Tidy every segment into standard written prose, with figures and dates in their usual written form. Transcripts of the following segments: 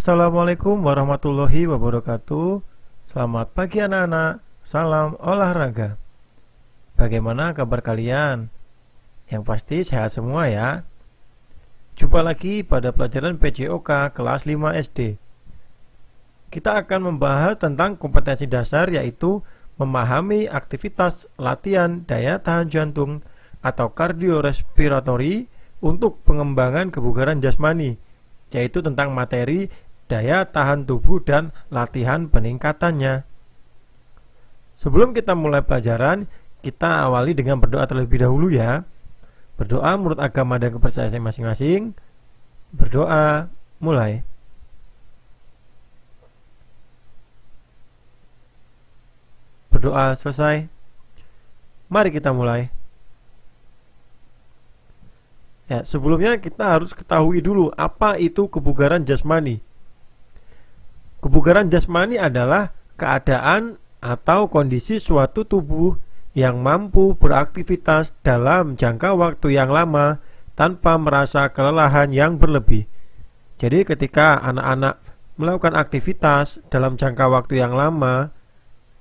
Assalamualaikum warahmatullahi wabarakatuh. Selamat pagi anak-anak. Salam olahraga. Bagaimana kabar kalian? Yang pasti sehat semua ya. Jumpa lagi pada pelajaran PJOK kelas 5 SD. Kita akan membahas tentang kompetensi dasar, yaitu memahami aktivitas latihan daya tahan jantung atau kardiorespiratory untuk pengembangan kebugaran jasmani, yaitu tentang materi daya tahan tubuh dan latihan peningkatannya. Sebelum kita mulai pelajaran, kita awali dengan berdoa terlebih dahulu ya. Berdoa menurut agama dan kepercayaan masing-masing. Berdoa, mulai. Berdoa selesai. Mari kita mulai. Ya, sebelumnya kita harus ketahui dulu apa itu kebugaran jasmani. Kebugaran jasmani adalah keadaan atau kondisi suatu tubuh yang mampu beraktivitas dalam jangka waktu yang lama tanpa merasa kelelahan yang berlebih. Jadi ketika anak-anak melakukan aktivitas dalam jangka waktu yang lama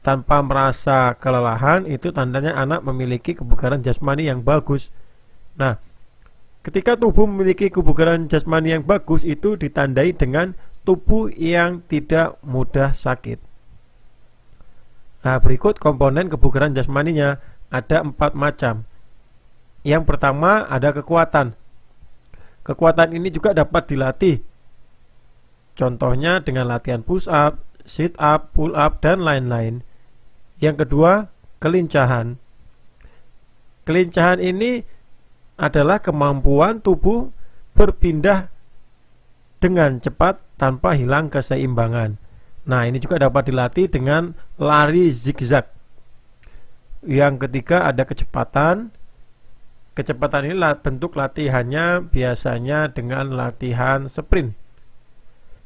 tanpa merasa kelelahan, itu tandanya anak memiliki kebugaran jasmani yang bagus. Nah, ketika tubuh memiliki kebugaran jasmani yang bagus, itu ditandai dengan tubuh yang tidak mudah sakit. Nah, berikut komponen kebugaran jasmaninya. Ada 4 macam. Yang pertama ada kekuatan. Kekuatan ini juga dapat dilatih. Contohnya dengan latihan push up, sit up, pull up, dan lain-lain. Yang kedua, kelincahan. Kelincahan ini adalah kemampuan tubuh berpindah dengan cepat tanpa hilang keseimbangan. Nah, ini juga dapat dilatih dengan lari zigzag. Yang ketiga ada kecepatan. Kecepatan ini bentuk latihannya biasanya dengan latihan sprint.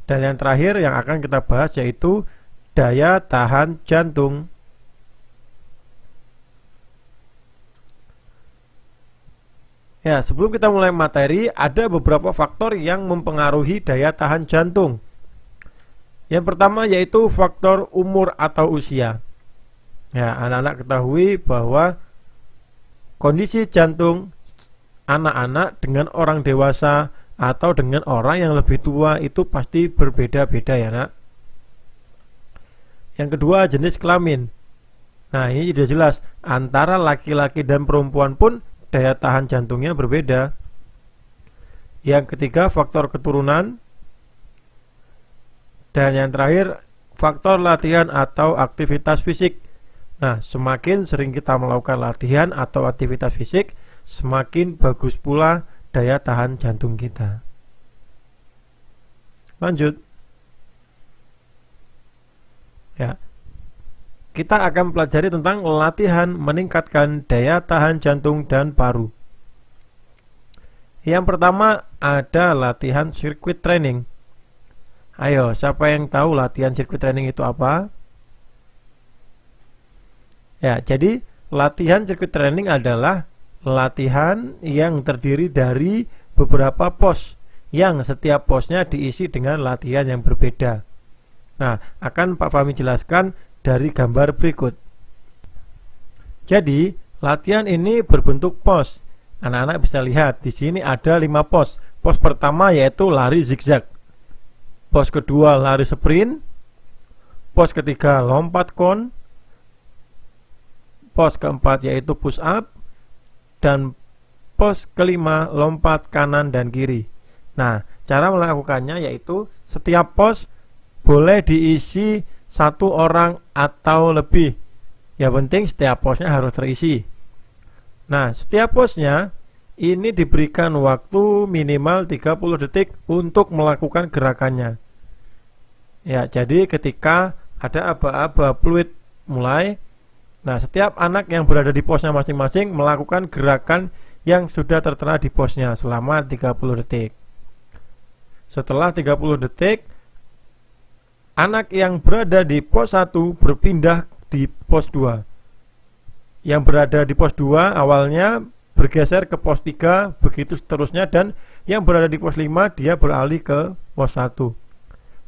Dan yang terakhir yang akan kita bahas yaitu daya tahan jantung. Ya, sebelum kita mulai materi, ada beberapa faktor yang mempengaruhi daya tahan jantung. Yang pertama yaitu faktor umur atau usia. Ya, anak-anak ketahui bahwa kondisi jantung anak-anak dengan orang dewasa atau dengan orang yang lebih tua itu pasti berbeda-beda ya, Nak. Yang kedua, jenis kelamin. Nah, ini sudah jelas, antara laki-laki dan perempuan pun daya tahan jantungnya berbeda. Yang ketiga, faktor keturunan. Dan yang terakhir, faktor latihan atau aktivitas fisik. Nah, semakin sering kita melakukan latihan atau aktivitas fisik, semakin bagus pula daya tahan jantung kita. Lanjut. Ya. Kita akan pelajari tentang latihan meningkatkan daya tahan jantung dan paru. Yang pertama ada latihan circuit training. Ayo, siapa yang tahu latihan circuit training itu apa? Ya, jadi latihan circuit training adalah latihan yang terdiri dari beberapa pos, yang setiap posnya diisi dengan latihan yang berbeda. Nah, akan Pak Fahmi jelaskan dari gambar berikut. Jadi, latihan ini berbentuk pos. Anak-anak bisa lihat di sini ada 5 pos. Pos pertama yaitu lari zigzag. Pos kedua lari sprint. Pos ketiga lompat kon. Pos keempat yaitu push up. Dan pos kelima lompat kanan dan kiri. Nah, cara melakukannya yaitu setiap pos boleh diisi 1 orang atau lebih. Yang penting setiap posnya harus terisi. Nah, setiap posnya ini diberikan waktu minimal 30 detik untuk melakukan gerakannya. Ya, jadi ketika ada aba-aba fluid mulai, nah setiap anak yang berada di posnya masing-masing melakukan gerakan yang sudah tertera di posnya selama 30 detik. Setelah 30 detik, anak yang berada di pos 1 berpindah di pos 2. Yang berada di pos 2 awalnya bergeser ke pos 3, begitu seterusnya, dan yang berada di pos 5 dia beralih ke pos 1.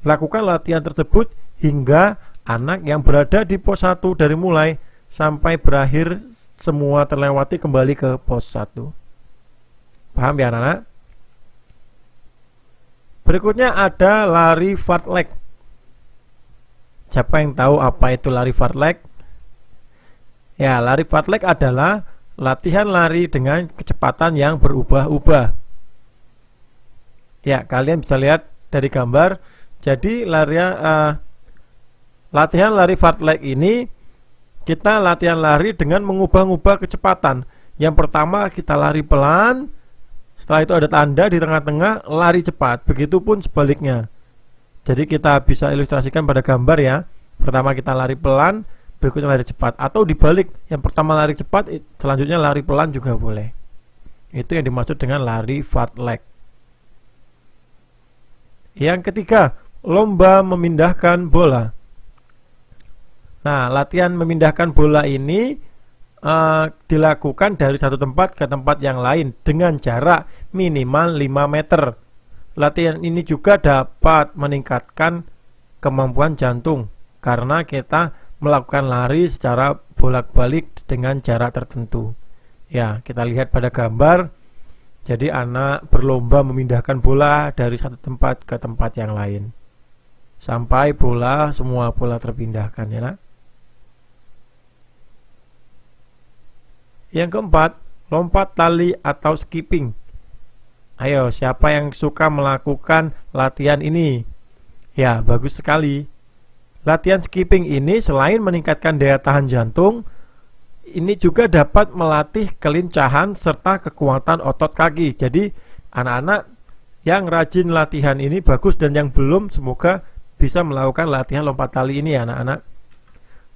Lakukan latihan tersebut hingga anak yang berada di pos 1 dari mulai sampai berakhir semua terlewati kembali ke pos 1. Paham ya anak-anak? Berikutnya ada lari fartlek. Siapa yang tahu apa itu lari fartlek? Ya, lari fartlek adalah latihan lari dengan kecepatan yang berubah-ubah. Ya, kalian bisa lihat dari gambar. Jadi latihan lari fartlek ini kita latihan lari dengan mengubah-ubah kecepatan. Yang pertama kita lari pelan, setelah itu ada tanda di tengah-tengah lari cepat. Begitupun sebaliknya. Jadi kita bisa ilustrasikan pada gambar ya. Pertama kita lari pelan, berikutnya lari cepat. Atau dibalik, yang pertama lari cepat, selanjutnya lari pelan juga boleh. Itu yang dimaksud dengan lari fartlek. Yang ketiga, lomba memindahkan bola. Nah, latihan memindahkan bola ini dilakukan dari satu tempat ke tempat yang lain dengan jarak minimal 5 meter. Latihan ini juga dapat meningkatkan kemampuan jantung karena kita melakukan lari secara bolak-balik dengan jarak tertentu. Ya, kita lihat pada gambar. Jadi anak berlomba memindahkan bola dari satu tempat ke tempat yang lain sampai semua bola terpindahkan ya nak. Yang keempat, lompat tali atau skipping. Ayo, siapa yang suka melakukan latihan ini? Ya, bagus sekali. Latihan skipping ini selain meningkatkan daya tahan jantung, ini juga dapat melatih kelincahan serta kekuatan otot kaki. Jadi anak-anak yang rajin latihan ini bagus, dan yang belum semoga bisa melakukan latihan lompat tali ini ya anak-anak.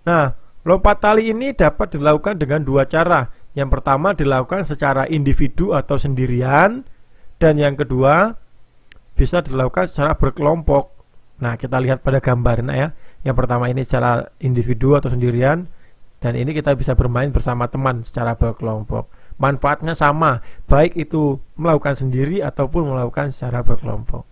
Nah, lompat tali ini dapat dilakukan dengan dua cara. Yang pertama dilakukan secara individu atau sendirian, dan yang kedua bisa dilakukan secara berkelompok. Nah, kita lihat pada gambar ya. Yang pertama ini secara individu atau sendirian, dan ini kita bisa bermain bersama teman secara berkelompok. Manfaatnya sama, baik itu melakukan sendiri ataupun melakukan secara berkelompok.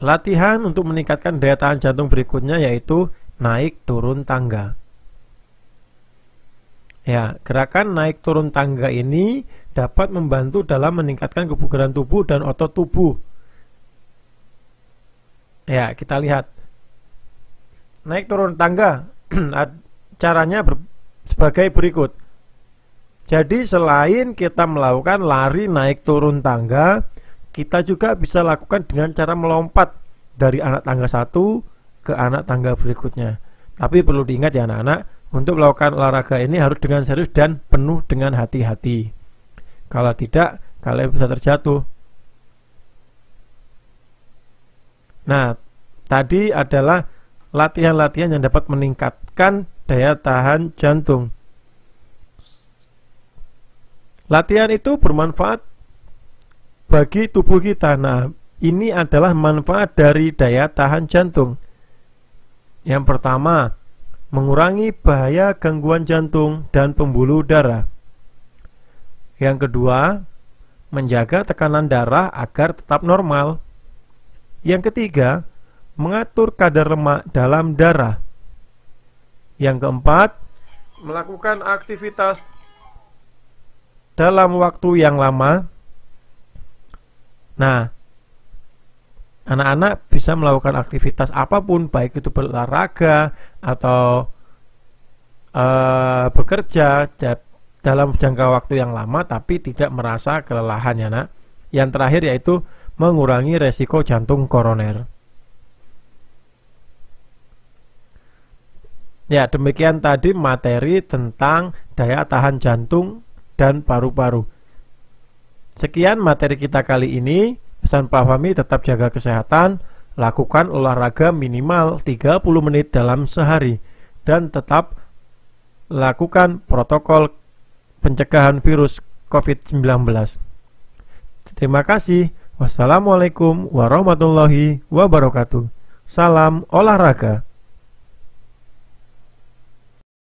Latihan untuk meningkatkan daya tahan jantung berikutnya yaitu naik turun tangga. Ya, gerakan naik turun tangga ini dapat membantu dalam meningkatkan kebugaran tubuh dan otot tubuh. Ya, kita lihat. Naik turun tangga caranya sebagai berikut. Jadi selain kita melakukan lari naik turun tangga, kita juga bisa lakukan dengan cara melompat dari anak tangga satu ke anak tangga berikutnya. Tapi perlu diingat ya anak-anak, untuk melakukan olahraga ini harus dengan serius dan penuh dengan hati-hati. Kalau tidak, kalian bisa terjatuh. Nah, tadi adalah latihan-latihan yang dapat meningkatkan daya tahan jantung. Latihan itu bermanfaat bagi tubuh kita. Nah, ini adalah manfaat dari daya tahan jantung. Yang pertama, mengurangi bahaya gangguan jantung dan pembuluh darah. Yang kedua, menjaga tekanan darah agar tetap normal. Yang ketiga, mengatur kadar lemak dalam darah. Yang keempat, melakukan aktivitas dalam waktu yang lama. Nah, anak-anak bisa melakukan aktivitas apapun, baik itu berolahraga atau bekerja dalam jangka waktu yang lama tapi tidak merasa kelelahan ya nak. Yang terakhir yaitu mengurangi resiko jantung koroner. Ya, demikian tadi materi tentang daya tahan jantung dan paru-paru. Sekian materi kita kali ini. Pesan Pak Fahmi, tetap jaga kesehatan, lakukan olahraga minimal 30 menit dalam sehari, dan tetap lakukan protokol pencegahan virus COVID-19. Terima kasih. Wassalamualaikum warahmatullahi wabarakatuh. Salam olahraga.